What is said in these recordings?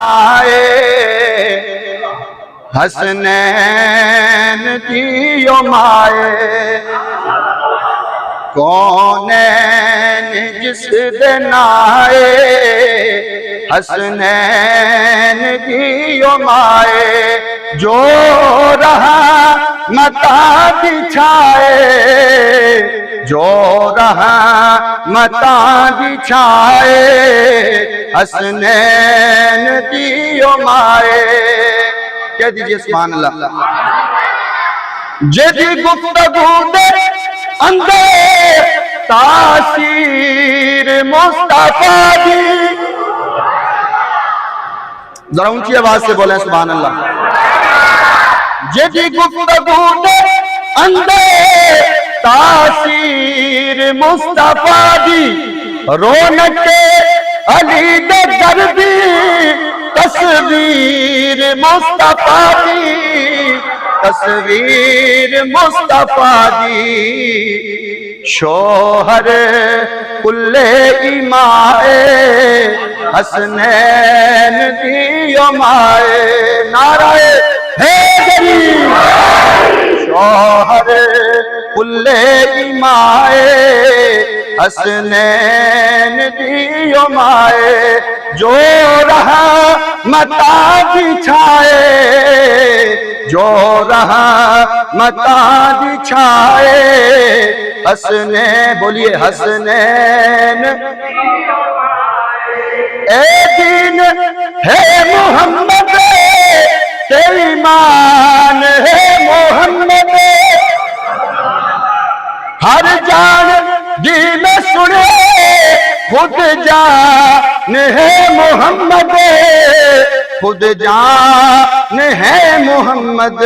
آئے حسنین دیو مائے کونین جس دن آئے حسنین دیو مائے جو رہا متا بچھائے جو رہا متا بچھائے حسنین دیو مائے کہہ دیجئے سبحان اللہ جدی گفتگو دے اندر تاثیر مصطفیٰ دی ذرا اونچی آواز سے بولیں سبحان اللہ جدی گفتگو دے اندر تاثیر مصطفیٰ دی رونق علی دے گردی تصویر مصطفیٰ دی تصویر مصطفیٰ دی شوہر کل ایمائے حسنین دیو مائے نعرہ حیدری شوہر کل ایمائے حسنین دیو مائے جو رہا متا بچھائے جو رہا متا بچھائے حسنین بولیے حسنین اے دین ہے محمد کہ ایمان ہے محمد ہر جان جی میں سنے خود جان ہے محمد خود جان ہے محمد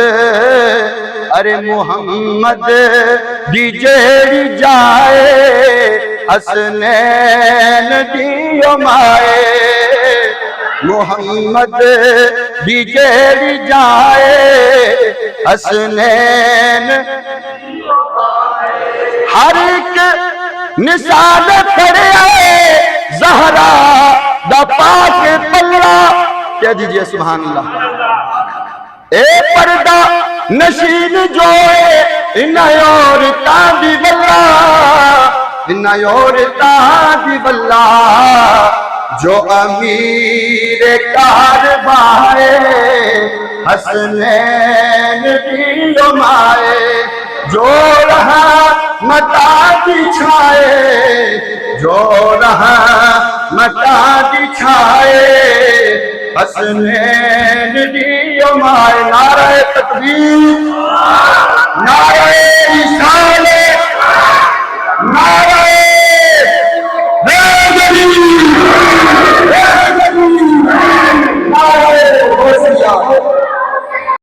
ارے محمد دی جیڑی جائے حسنین دیو مائے محمد دی جیڑی جائے حسنین ہر ایک نثال پڑے زہرا دا پاک پلڑا کہہ دیجئے سبحان اللہ اے پردہ نشین جو ہے انہیور تاندی بلّہ انہیور تاندی بلّہ جو امیر کاربائے حسنین دیو مائے جو رہا متا بچھائے جو رہا متا بچھائے حسنین دیو مائے نعرہ